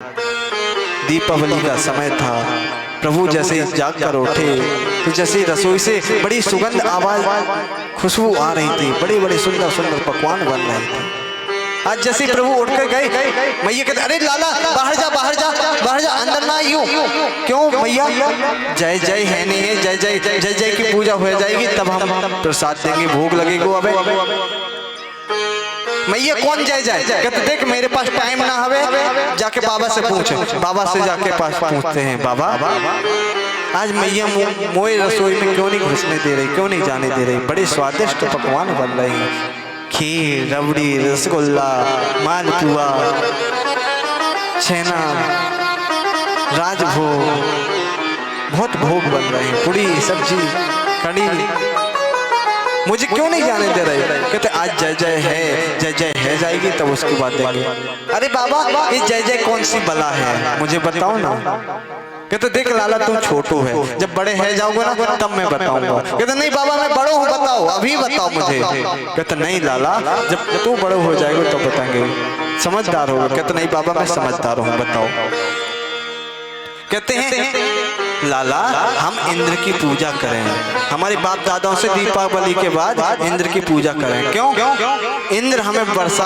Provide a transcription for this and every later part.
दीपावली का समय था। प्रभु जैसे ही जाग कर उठे तो जैसे रसोई से बड़ी सुगंध आवाज खुशबू आ रही थी, बड़े बड़े सुंदर सुंदर पकवान बन रहे थे। आज जैसे प्रभु उठ कर गए, मैया कहते अरे लाला बाहर जा बाहर जा बाहर जा, अंदर ना आइयो। क्यों मैया? जय जय है नहीं है, जय जय जय जय की पूजा हो जाएगी तब हम प्रसाद देंगे, भोग लगेगा। अबे मैया कौन जय जय? कहते देख मेरे पास टाइम ना हवे, जाके बाबा से पूछ। बाबा से जाके पास पूछते हैं, बाबा आज मैया मोए रसोई में क्यों नहीं घुसने दे रही, क्यों नहीं जाने दे रही? बड़े स्वादिष्ट पकवान बन रहे हैं, खीर, रबड़ी, रसगुल्ला, मालपुआ, छेना, राजभोग, बहुत भोग बन रहे हैं, पूरी सब्जी, कड़ी। मुझे क्यों नहीं जाने दे रहे? कहते आज जय जय है, जय जय है जाएगी तब उसकी बात देंगे। अरे बाबा ये जय जय कौन सी बला है, मुझे बताओ ना। कहते देख लाला तुम छोटू है, जब बड़े है जाओगे ना तब मैं बताऊंगा। कहते नहीं बाबा मैं बड़ो हूँ, बताओ अभी बताओ मुझे। कहते नहीं लाला जब तू बड़ो हो जाएगा तो बताएंगे, समझदार होगा। कहते नहीं बाबा मैं समझदार हूँ, बताओ। कहते हैं लाला हम इंद्र की पूजा करें, हमारे बाप दादाओं से दीपावली के बाद इंद्र की पूजा करें। क्यों? इंद्र हमें वर्षा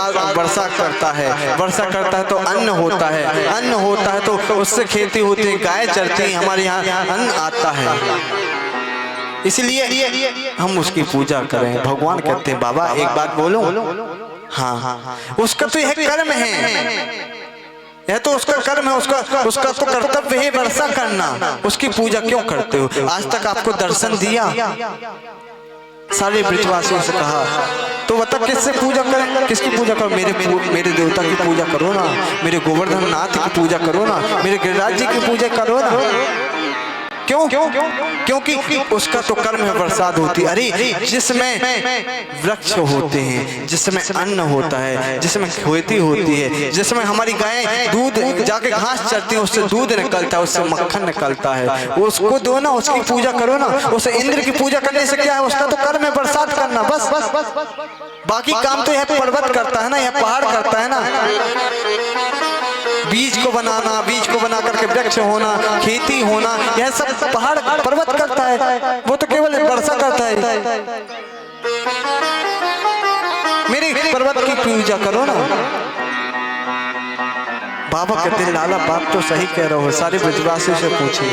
करता है, वर्षा करता है तो अन्न होता है, अन्न होता है तो उससे खेती होती है, गाय चरती है, हमारे यहाँ अन्न आता है, इसलिए हम उसकी पूजा करें। भगवान कहते हैं बाबा एक बात बोलो। हाँ उसका तो यह कर्म है, यह तो उसका कर्म है, उसका तो कर्तव्य है वर्षा करना, उसकी पूजा क्यों करते हो? आज तक आपको दर्शन दिया? सारे ब्रजवासियों से कहा तो बता किससे पूजा करें, किसकी पूजा करो? मेरे देवता की पूजा करो ना, मेरे गोवर्धन नाथ की पूजा करो ना, मेरे गिरिराज जी की पूजा करो ना। क्यों? क्योंकि उसका तो कर्म है बरसात होती। अरे जिसमें वृक्ष होते हैं, जिसमें अन्न होता है, जिसमें खेती होती है, जिसमें हमारी गायें दूध जाके घास चरती है, उससे दूध निकलता है, उससे मक्खन निकलता है, उसको दो ना, उसकी पूजा करो ना। उसे इंद्र की पूजा करने से क्या है? उसका तो कर्म है बरसात करना, बस बस बस बस। बाकी काम तो यह पर्वत करता है ना, यह पहाड़ करता है ना। बीज को बनाना, बीज को बना करके वृक्ष होना, खेती होना, यह सब पहाड़ पर्वत करता है, वो तो केवल वर्षा करता है। मेरे पर्वत की पूजा करो ना। बाबा कहते लाला बात तो सही कह रहे हो, सारे ब्रजवासी से पूछे।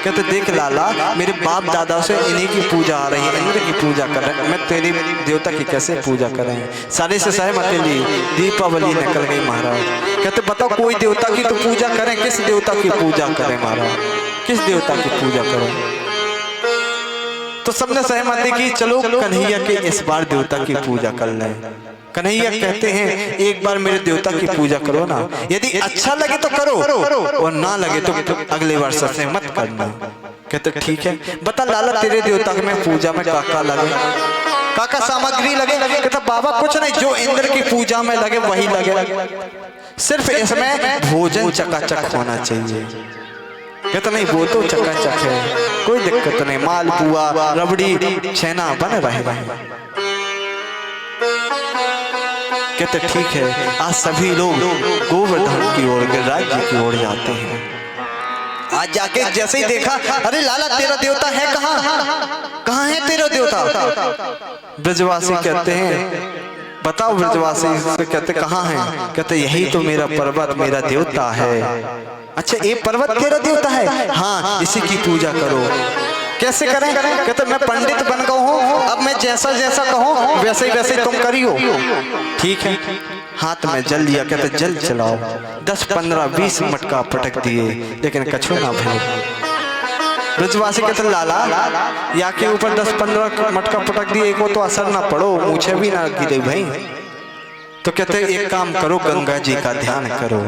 कहते देख लाला मेरे बाप दादा से इन्हीं की पूजा आ रही है, इंद्र की पूजा कर रहे हैं, मैं तेरी देवता की कैसे पूजा करें? सारे से सहमति ली, दीपावली निकल गई महाराज। कहते बताओ कोई देवता की तो पूजा करें, किस देवता की पूजा करें महाराज, किस देवता की पूजा करें? तो सबने सहमति की चलो कन्हैया के इस बार देवता की पूजा कर लें। कन्हैया कहते हैं एक बार मेरे देवता की पूजा करो ना, यदि अच्छा लगे तो करो और ना लगे तो अगले वर्ष से मत करना। कहते ठीक है, बता लाला तेरे देवता में पूजा में काका लगे, काका सामग्री लगे? कहता बाबा कुछ नहीं, जो इंद्र की पूजा में लगे वही लगे, सिर्फ इसमें भोजन चकाचक होना चाहिए। कहता नहीं वो तो चकाचक है, कोई दिक्कत नहीं, मालपुआ रबड़ी छेना बन रहे। कहते ठीक है, आज सभी लोग गोवर्धन की ओर, गिरिराज जी की ओर जाते हैं। आज जाके जैसे ही देखा, अरे लाला तेरा देवता है कहाँ? कहाँ है तेरा देवता? ब्रजवासी कहते हैं बताओ, ब्रजवासी से कहते कहाँ है? कहते यही तो मेरा पर्वत मेरा देवता है। अच्छा ये पर्वत तेरा देवता है? हाँ इसी की पूजा करो। कैसे करें? कहते मैं पंडित बन गया हूँ, अब मैं जैसा जैसा कहूँ वैसे ही वैसे तुम करियो। ठीक है, हाथ में जल लिया। कहते जल चलाओ। 10, 15, 20 मटका पटक दिए लेकिन कछु ना भले। ब्रजवासी कहते लाला या के ऊपर 10, 15 मटका पटक दिए, को तो असर ना पड़ो, मुझे भी ना गिरे भाई। तो कहते एक काम करो, गंगा जी का ध्यान करो,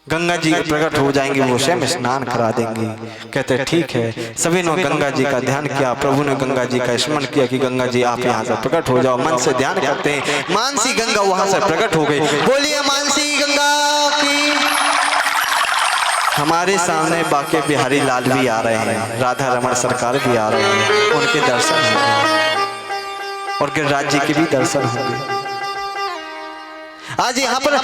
गंगा जी प्रकट हो जाएंगे, वो स्वयं स्नान करा देंगे। कहते ठीक है, सभी ने गंगा जी का ध्यान किया। प्रभु ने गंगा जी का स्मरण किया कि गंगा जी आप यहाँ से प्रकट हो जाओ। मन से ध्यान करते हैं, मानसी गंगा वहां से प्रकट हो गई। बोलिए मानसी गंगा की। हमारे सामने बाके बिहारी लाल भी आ रहे हैं, राधा रमन सरकार भी आ रहे हैं, उनके दर्शन होंगे और गिरिराज जी के भी दर्शन होंगे। आज यहाँ पर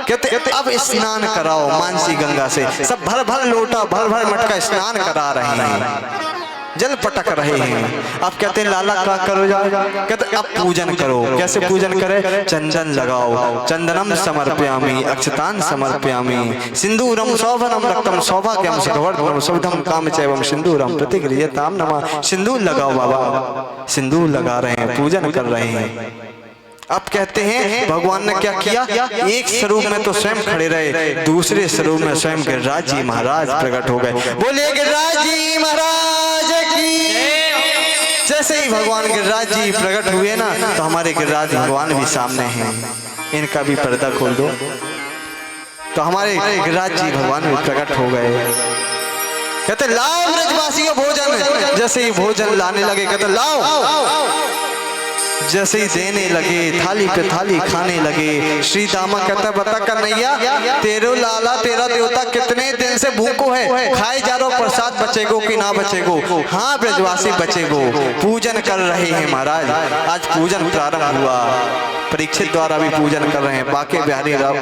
कहते अब स्नान कराओ मानसी गंगा से। सब भर भर लोटा भर भर मटका स्नान करा रहे हैं, जल पटक रहे हैं। अब कहते हैं लाला क्या करो जाओ, कहते अब पूजन करो। कैसे पूजन करे? चंदन लगाओ, चंदनम समर्पयामि अक्षतान समर्पयामि सिंदूरम शोभनम रक्तम सौभाग्यम सुखवर्धनम शुभम कामचैवम सिंदूरम प्रतिगृह्यताम नमः। सिंदूर लगाओ बाबा, सिंदूर लगा रहे हैं, पूजन कर रहे हैं। अब कहते हैं भगवान ने क्या किया, एक स्वरूप में तो स्वयं खड़े रहे, दूसरे स्वरूप में स्वयं गिरिराज जी महाराज प्रकट हो गए। बोले गिरिराज जी महाराज की। जैसे ही भगवान गिरिराज जी प्रकट हुए ना, तो हमारे गिरिराज भगवान भी सामने हैं। इनका भी पर्दा खोल दो, तो हमारे गिरिराज जी भगवान भी प्रकट हो गए। कहते लाओ ब्रजवासियों भोजन। जैसे ही भोजन लाने लगे, कहते लाओ। जैसे ही देने लगे, थाली पे थाली खाने लगे। श्री दामा कहता बता कन्हैया, तेरो लाला तेरा देवता कितने दिन से भूखो है, खाए जा रहा प्रसाद बचेगो कि ना बचेगो? हाँ ब्रजवासी बचेगो। पूजन कर रहे हैं महाराज, आज पूजन प्रारंभ हुआ। परीक्षित द्वारा भी पूजन कर रहे हैं। बाके बिहारी राव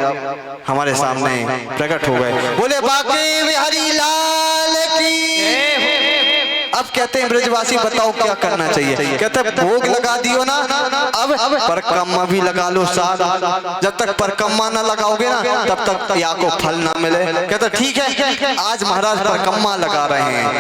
हमारे सामने प्रकट हो गए। बोले बाके बिहारी लाल की। अब कहते हैं ब्रजवासी बताओ क्या करना चाहिए? कहते हैं भोग लगा दियो ना, अब परकम्मा भी लगा लो साथ। जब तक परकम्मा ना लगाओगे ना, तब तक या को फल ना मिले। कहते ठीक है, आज महाराज परकम्मा लगा रहे हैं।